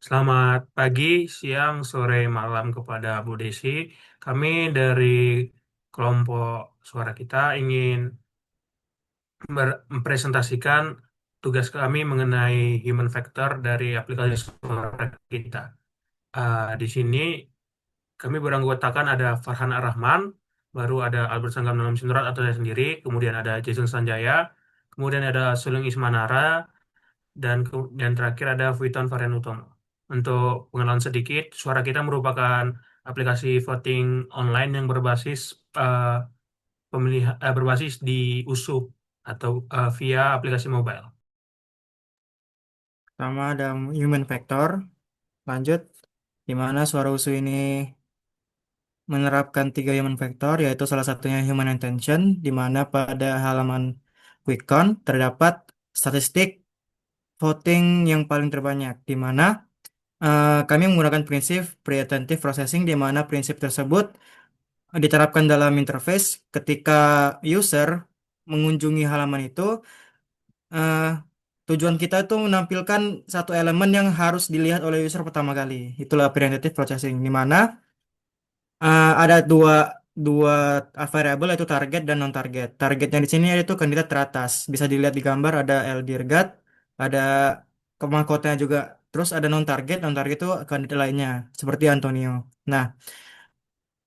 Selamat pagi, siang, sore, malam kepada Bu Desi. Kami dari kelompok suara kita ingin mempresentasikan tugas kami mengenai human factor dari aplikasi suara kita. Di sini kami beranggotakan ada Farhan Ar-Rahman, baru ada Albert Sanggam Dalam Sinurat atau saya sendiri, kemudian ada Jason Sanjaya, kemudian ada Sulung Ismanara, dan terakhir ada Vuitton Varianutomo. Untuk pengenalan sedikit, Suara Kita merupakan aplikasi voting online yang eh, berbasis di USU atau via aplikasi mobile. Pertama ada human factor, lanjut di mana suara usu ini menerapkan tiga human factor, yaitu salah satunya human intention, di mana pada halaman quick count terdapat statistik voting yang paling terbanyak, di mana kami menggunakan prinsip pre-attentive processing, di mana prinsip tersebut diterapkan dalam interface ketika user mengunjungi halaman itu. eh, Tujuan kita itu menampilkan satu elemen yang harus dilihat oleh user pertama kali. Itulah preemptive processing, di mana ada dua dua variabel yaitu target dan non target. Targetnya di sini yaitu kandidat teratas. Bisa dilihat di gambar ada El Dirgat, ada mahkotanya juga. Terus ada non target, non target itu kandidat lainnya seperti Antonio. Nah,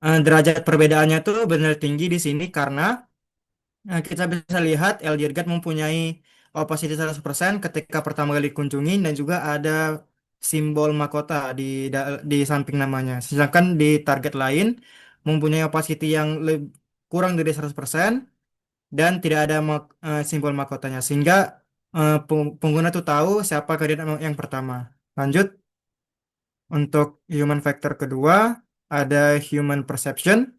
derajat perbedaannya tuh benar tinggi di sini karena kita bisa lihat El Dirgat mempunyai opacity 100% ketika pertama kali dikunjungi dan juga ada simbol mahkota di samping namanya. Sedangkan di target lain mempunyai opacity yang kurang dari 100% dan tidak ada simbol mahkotanya sehingga pengguna tuh tahu siapa kandidat yang pertama. Lanjut untuk human factor kedua ada human perception,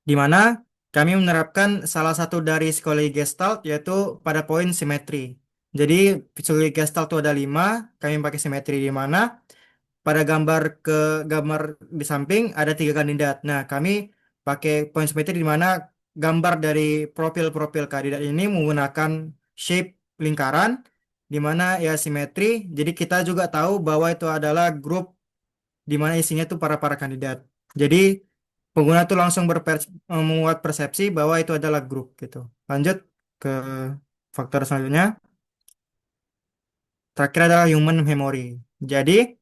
di mana kami menerapkan salah satu dari psikologi Gestalt yaitu pada poin simetri. Jadi psikologi Gestalt itu ada 5, kami pakai simetri di mana pada gambar di samping ada 3 kandidat. Nah, kami pakai poin simetri di mana gambar dari profil-profil kandidat ini menggunakan shape lingkaran di mana ya simetri. Jadi kita juga tahu bahwa itu adalah grup di mana isinya itu para kandidat. Jadi pengguna tuh langsung membuat persepsi bahwa itu adalah grup gitu. Lanjut ke faktor selanjutnya. Terakhir adalah human memory. Jadi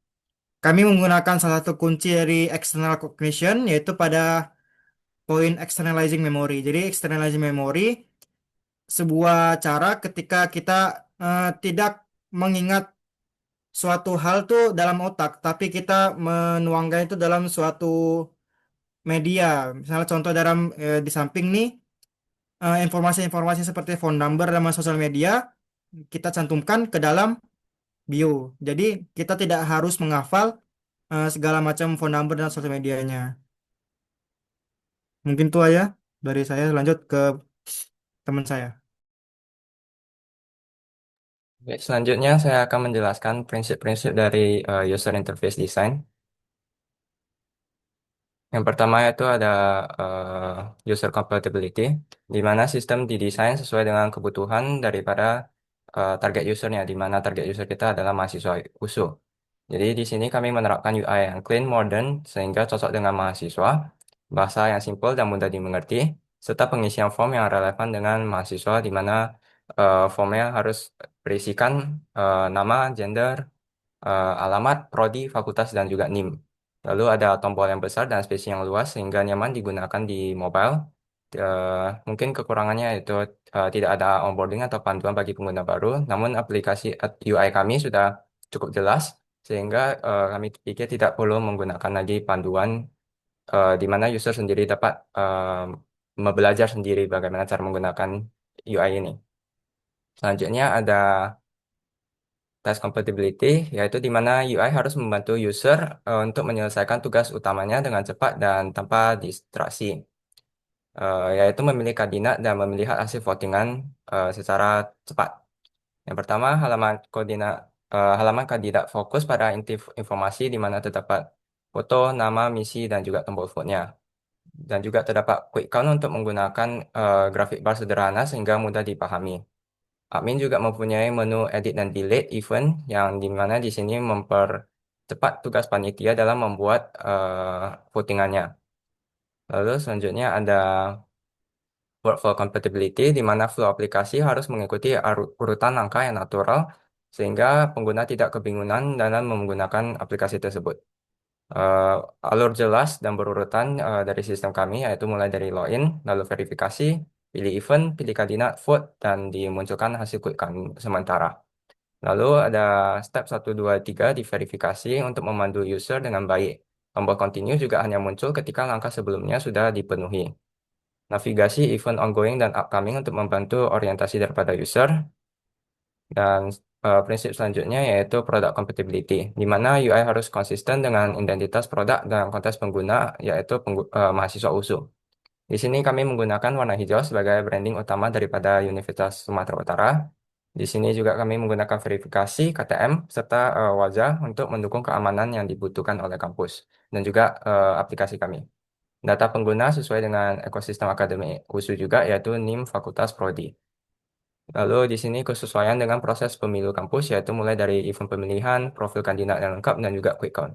kami menggunakan salah satu kunci dari external cognition yaitu pada poin externalizing memory. Jadi externalizing memory sebuah cara ketika kita tidak mengingat suatu hal tuh dalam otak, tapi kita menuangkan itu dalam suatu media. Misalnya contoh di samping nih informasi-informasi seperti phone number dan sosial media kita cantumkan ke dalam bio. Jadi kita tidak harus menghafal segala macam phone number dan sosial medianya. Mungkin itu aja dari saya. Lanjut ke teman saya. Oke, selanjutnya saya akan menjelaskan prinsip-prinsip dari user interface design. Yang pertama itu ada user compatibility, di mana sistem didesain sesuai dengan kebutuhan daripada target usernya, di mana target user kita adalah mahasiswa USU. Jadi di sini kami menerapkan UI yang clean, modern, sehingga cocok dengan mahasiswa, bahasa yang simpel dan mudah dimengerti, serta pengisian form yang relevan dengan mahasiswa, di mana formnya harus berisikan nama, gender, alamat, prodi, fakultas, dan juga NIM. Lalu ada tombol yang besar dan spasi yang luas sehingga nyaman digunakan di mobile. Mungkin kekurangannya itu tidak ada onboarding atau panduan bagi pengguna baru, namun aplikasi UI kami sudah cukup jelas sehingga kami pikir tidak perlu menggunakan lagi panduan di mana user sendiri dapat belajar sendiri bagaimana cara menggunakan UI ini. Selanjutnya ada Task compatibility, yaitu di mana UI harus membantu user untuk menyelesaikan tugas utamanya dengan cepat dan tanpa distraksi, yaitu memilih kandidat dan melihat hasil votingan secara cepat. Yang pertama, halaman kandidat fokus pada inti informasi di mana terdapat foto, nama, misi, dan juga tombol vote-nya. Dan juga terdapat quick count untuk menggunakan grafik bar sederhana sehingga mudah dipahami. Admin juga mempunyai menu edit dan delete event yang dimana di sini mempercepat tugas panitia dalam membuat votingannya. Lalu selanjutnya ada workflow compatibility di mana flow aplikasi harus mengikuti urutan langkah yang natural sehingga pengguna tidak kebingungan dalam menggunakan aplikasi tersebut. Eh, Alur jelas dan berurutan dari sistem kami yaitu mulai dari login, lalu verifikasi, pilih event, pilih kandidat, vote, dan dimunculkan hasil quick count sementara. Lalu ada step 1, 2, 3 di verifikasi untuk memandu user dengan baik. Tombol continue juga hanya muncul ketika langkah sebelumnya sudah dipenuhi. Navigasi event ongoing dan upcoming untuk membantu orientasi daripada user. Dan prinsip selanjutnya yaitu product compatibility, di mana UI harus konsisten dengan identitas produk dan konteks pengguna, yaitu mahasiswa USU. Di sini kami menggunakan warna hijau sebagai branding utama daripada Universitas Sumatera Utara. Di sini juga kami menggunakan verifikasi KTM serta wajah untuk mendukung keamanan yang dibutuhkan oleh kampus dan juga aplikasi kami. Data pengguna sesuai dengan ekosistem akademik USU juga yaitu NIM Fakultas Prodi. Lalu di sini kesesuaian dengan proses pemilu kampus yaitu mulai dari event pemilihan, profil kandidat yang lengkap dan juga quick count.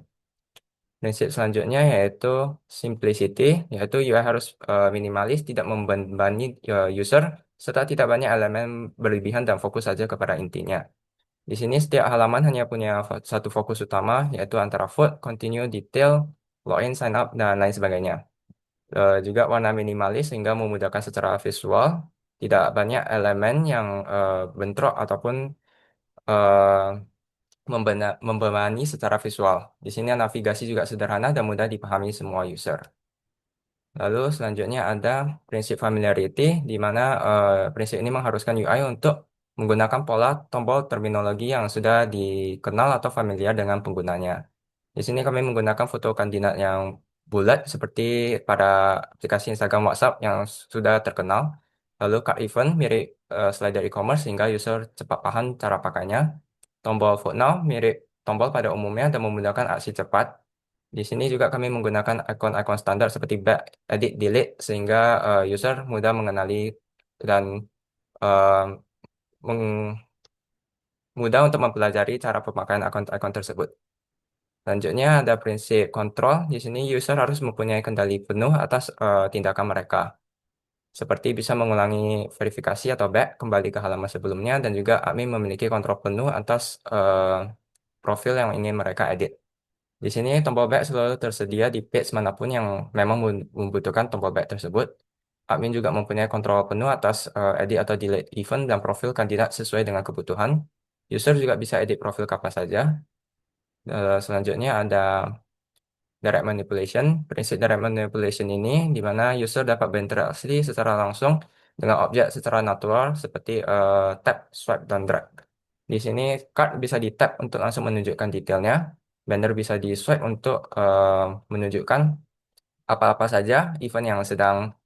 Prinsip selanjutnya yaitu simplicity, yaitu UI harus minimalis, tidak membebani user, serta tidak banyak elemen berlebihan dan fokus saja kepada intinya. Di sini setiap halaman hanya punya satu fokus utama, yaitu antara vote, continue, detail, login, sign up, dan lain sebagainya. Juga warna minimalis sehingga memudahkan secara visual, tidak banyak elemen yang bentrok ataupun eh, membebani secara visual. Di sini navigasi juga sederhana dan mudah dipahami semua user. Lalu selanjutnya ada prinsip familiarity, di mana prinsip ini mengharuskan UI untuk menggunakan pola tombol terminologi yang sudah dikenal atau familiar dengan penggunanya. Di sini kami menggunakan foto kandidat yang bulat seperti pada aplikasi Instagram WhatsApp yang sudah terkenal. Lalu card event mirip slider e-commerce sehingga user cepat paham cara pakainya. Tombol Vote Now mirip tombol pada umumnya dan memudahkan aksi cepat. Di sini juga kami menggunakan ikon-ikon standar seperti back, edit, delete sehingga user mudah mengenali dan eh, meng- mudah untuk mempelajari cara pemakaian akun-akun tersebut. Selanjutnya ada prinsip kontrol. Di sini user harus mempunyai kendali penuh atas tindakan mereka. Seperti bisa mengulangi verifikasi atau back kembali ke halaman sebelumnya dan juga admin memiliki kontrol penuh atas profil yang ingin mereka edit. Di sini tombol back selalu tersedia di page manapun yang memang membutuhkan tombol back tersebut. Admin juga mempunyai kontrol penuh atas edit atau delete event dan profil kandidat sesuai dengan kebutuhan. User juga bisa edit profil kapan saja. Selanjutnya ada direct manipulation. Prinsip direct manipulation ini di mana user dapat berinteraksi secara langsung dengan objek secara natural seperti tap, swipe, dan drag. Di sini card bisa di tap untuk langsung menunjukkan detailnya. Banner bisa di swipe untuk menunjukkan apa-apa saja event yang sedang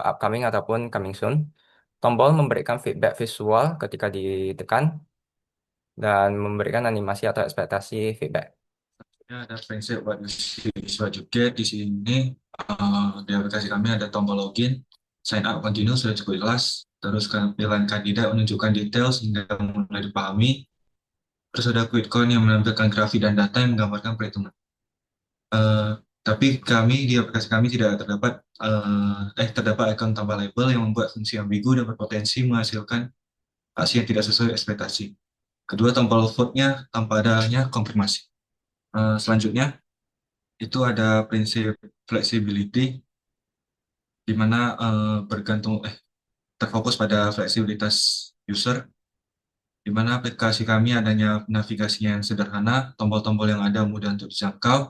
upcoming ataupun coming soon. Tombol memberikan feedback visual ketika ditekan dan memberikan animasi atau ekspektasi feedback. Ya, ada prinsip buat siswa juga di sini. Di aplikasi kami ada tombol login, sign up continue sudah cukup jelas. Terus tampilan kandidat menunjukkan detail sehingga mudah dipahami. Terus ada quick count yang menampilkan grafik dan data yang menggambarkan perhitungan. Eh, tapi kami di aplikasi kami tidak terdapat icon tambah label yang membuat fungsi ambigu dan berpotensi menghasilkan aksi yang tidak sesuai ekspektasi. Kedua, tombol vote-nya tanpa adanya konfirmasi. Selanjutnya, itu ada prinsip flexibility di mana terfokus pada fleksibilitas user, di mana aplikasi kami adanya navigasinya yang sederhana, tombol-tombol yang ada mudah untuk dijangkau,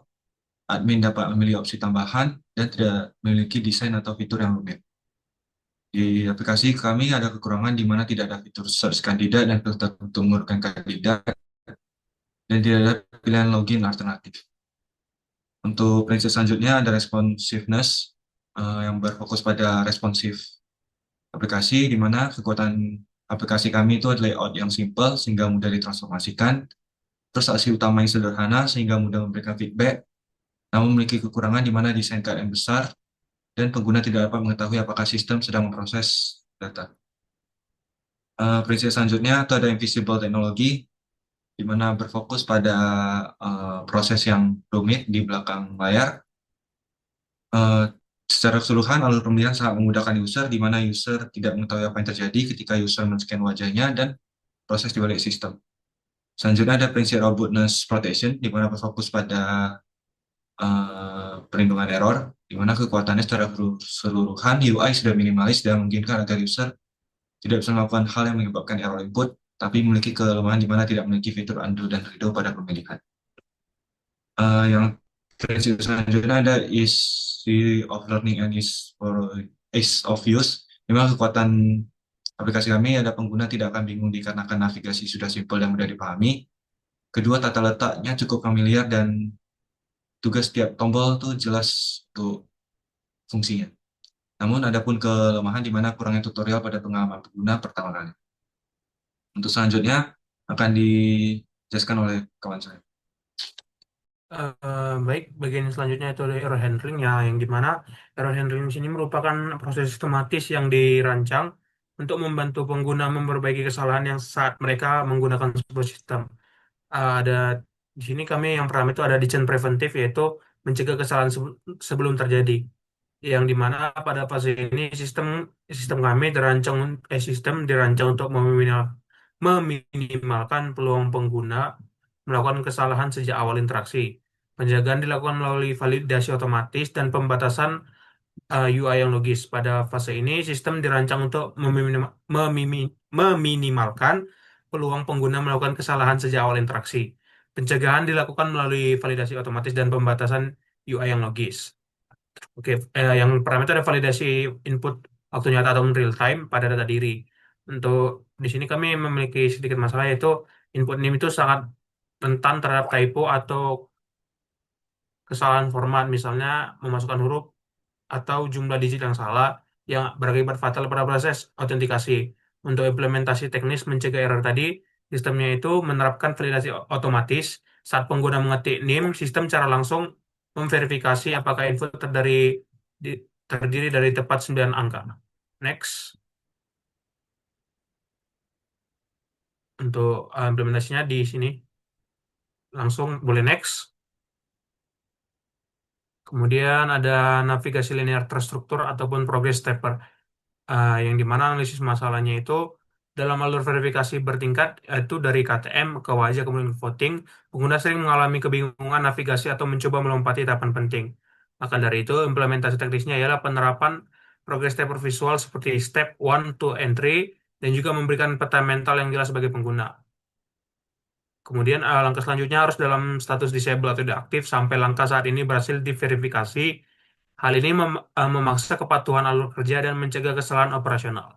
admin dapat memilih opsi tambahan, dan tidak memiliki desain atau fitur yang rumit. Di aplikasi kami ada kekurangan di mana tidak ada fitur search kandidat dan filter untuk mengurutkan kandidat, dan tidak ada pilihan login alternatif. Untuk prinsip selanjutnya ada responsiveness yang berfokus pada responsif aplikasi, di mana kekuatan aplikasi kami itu adalah layout yang simple sehingga mudah ditransformasikan, terus aksi utama yang sederhana sehingga mudah memberikan feedback, namun memiliki kekurangan di mana desain KM besar dan pengguna tidak dapat mengetahui apakah sistem sedang memproses data. Prinsip selanjutnya itu ada invisible technology, di mana berfokus pada proses yang rumit di belakang layar. Eh, Secara keseluruhan, alur pemilihan sangat memudahkan user, di mana user tidak mengetahui apa yang terjadi ketika user men-scan wajahnya dan proses di balik sistem. Selanjutnya ada prinsip robustness protection, di mana berfokus pada perlindungan error, di mana kekuatannya secara keseluruhan UI sudah minimalis dan memungkinkan agar user tidak bisa melakukan hal yang menyebabkan error input, tapi memiliki kelemahan di mana tidak memiliki fitur undo dan redo pada pemilihan. Yang prinsip selanjutnya ada easy of learning and ease of use. Memang kekuatan aplikasi kami ada pengguna tidak akan bingung dikarenakan navigasi sudah simpel dan mudah dipahami. Kedua, tata letaknya cukup familiar dan tugas tiap tombol tuh jelas untuk fungsinya. Namun ada pun kelemahan di mana kurangnya tutorial pada pengalaman pengguna pertama kali. Untuk selanjutnya akan dijelaskan oleh kawan saya. Baik, bagian selanjutnya itu ada error handling ya, yang dimana error handling di sini merupakan proses sistematis yang dirancang untuk membantu pengguna memperbaiki kesalahan yang saat mereka menggunakan sebuah sistem. Ada di sini kami yang pertama itu ada design preventif, yaitu mencegah kesalahan sebelum terjadi. Yang dimana pada fase ini sistem sistem kami sistem dirancang untuk meminimalkan peluang pengguna melakukan kesalahan sejak awal interaksi. Penjagaan dilakukan melalui validasi otomatis dan pembatasan UI yang logis. Pada fase ini, sistem dirancang untuk meminimalkan peluang pengguna melakukan kesalahan sejak awal interaksi. Pencegahan dilakukan melalui validasi otomatis dan pembatasan UI yang logis. Oke, yang pertama itu ada validasi input waktu nyata atau real time pada data diri. Untuk di sini kami memiliki sedikit masalah, yaitu input NIM itu sangat rentan terhadap typo atau kesalahan format, misalnya memasukkan huruf atau jumlah digit yang salah yang berakibat fatal pada proses autentikasi. Untuk implementasi teknis mencegah error tadi, sistemnya itu menerapkan validasi otomatis. Saat pengguna mengetik NIM, sistem secara langsung memverifikasi apakah info terdiri dari tepat 9 angka. Next. Untuk implementasinya di sini langsung boleh next. Kemudian ada navigasi linear terstruktur ataupun progress stepper. Yang dimana analisis masalahnya itu dalam alur verifikasi bertingkat, yaitu dari KTM ke wajah kemudian ke voting, pengguna sering mengalami kebingungan navigasi atau mencoba melompati tahapan penting. Maka dari itu, implementasi teknisnya ialah penerapan progress stepper visual seperti step 1, 2, and 3, dan juga memberikan peta mental yang jelas bagi pengguna. Kemudian langkah selanjutnya harus dalam status disable atau tidak aktif sampai langkah saat ini berhasil diverifikasi. Hal ini memaksa kepatuhan alur kerja dan mencegah kesalahan operasional.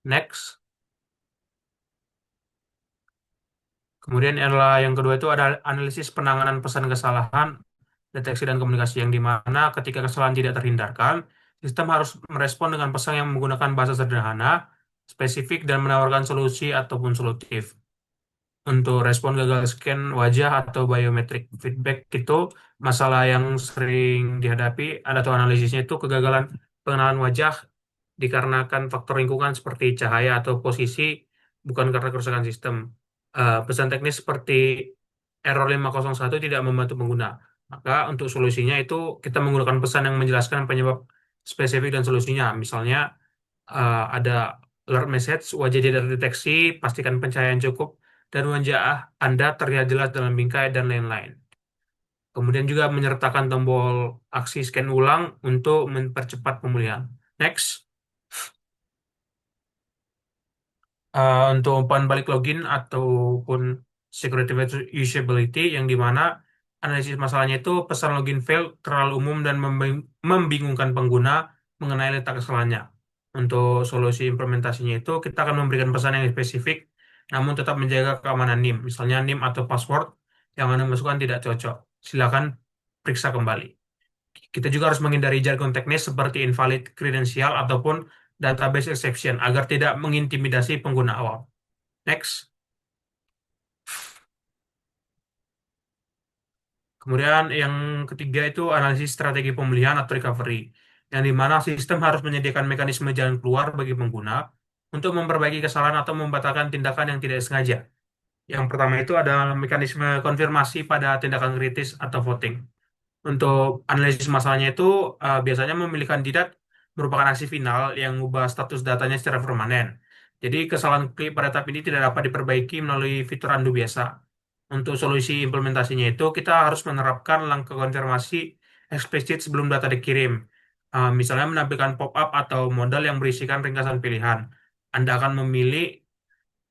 Next. Kemudian adalah yang kedua itu ada analisis penanganan pesan kesalahan, deteksi dan komunikasi, yang dimana ketika kesalahan tidak terhindarkan, sistem harus merespon dengan pesan yang menggunakan bahasa sederhana, spesifik, dan menawarkan solusi ataupun solutif. Untuk respon gagal scan wajah atau biometric feedback itu masalah yang sering dihadapi, ada tuh analisisnya itu kegagalan pengenalan wajah dikarenakan faktor lingkungan seperti cahaya atau posisi, bukan karena kerusakan sistem. Pesan teknis seperti error 501 tidak membantu pengguna. Maka untuk solusinya itu kita menggunakan pesan yang menjelaskan penyebab spesifik dan solusinya. Misalnya ada alert message, wajah tidak terdeteksi, pastikan pencahayaan cukup, dan wajah Anda terlihat jelas dalam bingkai, dan lain-lain. Kemudian juga menyertakan tombol aksi scan ulang untuk mempercepat pemulihan. Next. Untuk umpan balik login ataupun security usability, yang dimana analisis masalahnya itu pesan login fail terlalu umum dan membingungkan pengguna mengenai letak kesalahannya. Untuk solusi implementasinya itu kita akan memberikan pesan yang spesifik namun tetap menjaga keamanan NIM. Misalnya NIM atau password yang Anda masukkan tidak cocok. Silakan periksa kembali. Kita juga harus menghindari jargon teknis seperti invalid credential ataupun database exception agar tidak mengintimidasi pengguna awam. Next. Kemudian yang ketiga itu analisis strategi pemulihan atau recovery, yang dimana sistem harus menyediakan mekanisme jalan keluar bagi pengguna untuk memperbaiki kesalahan atau membatalkan tindakan yang tidak sengaja. Yang pertama itu adalah mekanisme konfirmasi pada tindakan kritis atau voting. Untuk analisis masalahnya itu biasanya memilih kandidat merupakan aksi final yang mengubah status datanya secara permanen. Jadi kesalahan klik pada tab ini tidak dapat diperbaiki melalui fitur undo biasa. Untuk solusi implementasinya itu kita harus menerapkan langkah konfirmasi eksplisit sebelum data dikirim. Misalnya menampilkan pop-up atau modal yang berisikan ringkasan pilihan. Anda akan memilih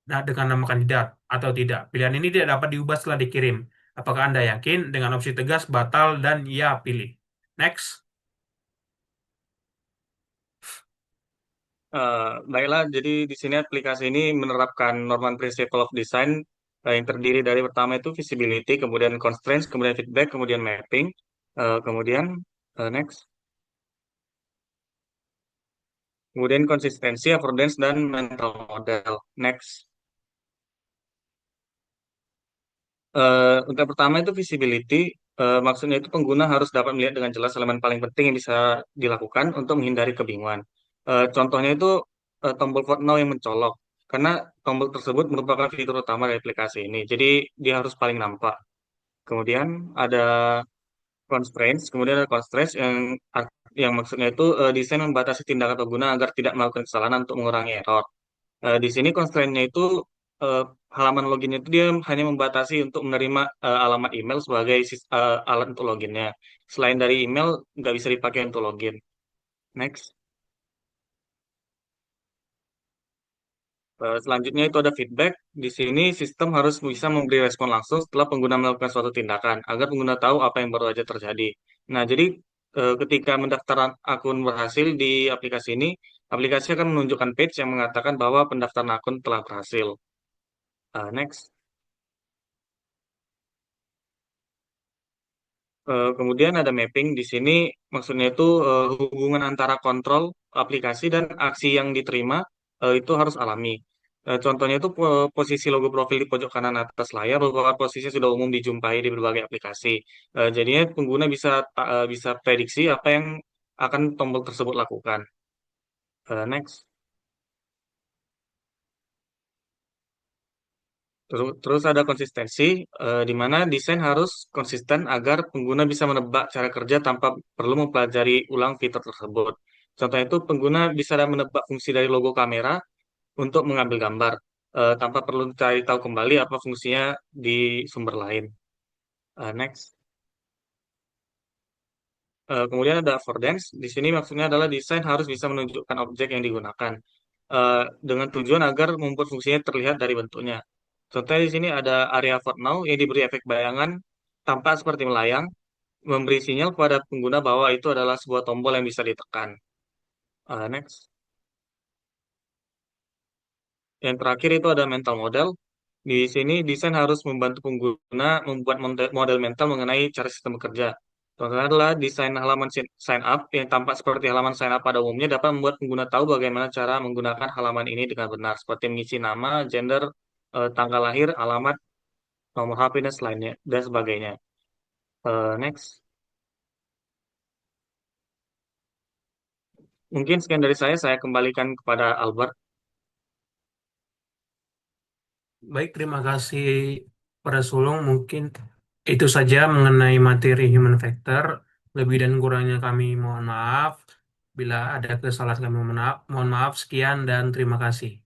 dengan nama kandidat atau tidak. Pilihan ini tidak dapat diubah setelah dikirim. Apakah Anda yakin dengan opsi tegas, batal, dan ya pilih? Next. Baiklah, jadi di sini aplikasi ini menerapkan Norman Principle of Design yang terdiri dari pertama itu visibility, kemudian constraints, kemudian feedback, kemudian mapping, kemudian next, kemudian konsistensi, affordance, dan mental model. Next. Untuk yang pertama itu visibility, maksudnya itu pengguna harus dapat melihat dengan jelas elemen paling penting yang bisa dilakukan untuk menghindari kebingungan. Contohnya itu tombol vote now yang mencolok, karena tombol tersebut merupakan fitur utama dari aplikasi ini, jadi dia harus paling nampak. Kemudian ada constraints yang maksudnya itu desain membatasi tindakan pengguna agar tidak melakukan kesalahan untuk mengurangi error. Di sini constraint-nya itu eh, halaman loginnya itu dia hanya membatasi untuk menerima alamat email sebagai alat untuk loginnya. Selain dari email, nggak bisa dipakai untuk login. Next. Selanjutnya itu ada feedback. Di sini sistem harus bisa memberi respon langsung setelah pengguna melakukan suatu tindakan, agar pengguna tahu apa yang baru saja terjadi. Nah, jadi ketika mendaftaran akun berhasil di aplikasi ini, aplikasi akan menunjukkan page yang mengatakan bahwa pendaftaran akun telah berhasil. Next. Kemudian ada mapping di sini, maksudnya itu hubungan antara kontrol aplikasi dan aksi yang diterima itu harus alami. Contohnya itu posisi logo profil di pojok kanan atas layar merupakan posisi yang sudah umum dijumpai di berbagai aplikasi. Jadinya pengguna bisa prediksi apa yang akan tombol tersebut lakukan. Next. Terus ada konsistensi, di mana desain harus konsisten agar pengguna bisa menebak cara kerja tanpa perlu mempelajari ulang fitur tersebut. Contohnya itu pengguna bisa menebak fungsi dari logo kamera untuk mengambil gambar, tanpa perlu cari tahu kembali apa fungsinya di sumber lain. Next. Kemudian ada affordance. Di sini maksudnya adalah desain harus bisa menunjukkan objek yang digunakan dengan tujuan agar membuat fungsinya terlihat dari bentuknya. Contohnya di sini ada area vote now yang diberi efek bayangan tampak seperti melayang, memberi sinyal kepada pengguna bahwa itu adalah sebuah tombol yang bisa ditekan. Next. Yang terakhir itu ada mental model. Di sini desain harus membantu pengguna membuat model mental mengenai cara sistem bekerja. Contohnya adalah desain halaman sign up yang tampak seperti halaman sign up pada umumnya dapat membuat pengguna tahu bagaimana cara menggunakan halaman ini dengan benar, seperti mengisi nama, gender, tanggal lahir, alamat, nomor HP, dan lainnya, dan sebagainya. Next. Mungkin sekian dari saya kembalikan kepada Albert. Baik, terima kasih pada Sulung. Mungkin itu saja mengenai materi human factor. Lebih dan kurangnya kami mohon maaf. Bila ada kesalahan kami mohon maaf. Mohon maaf. Sekian dan terima kasih.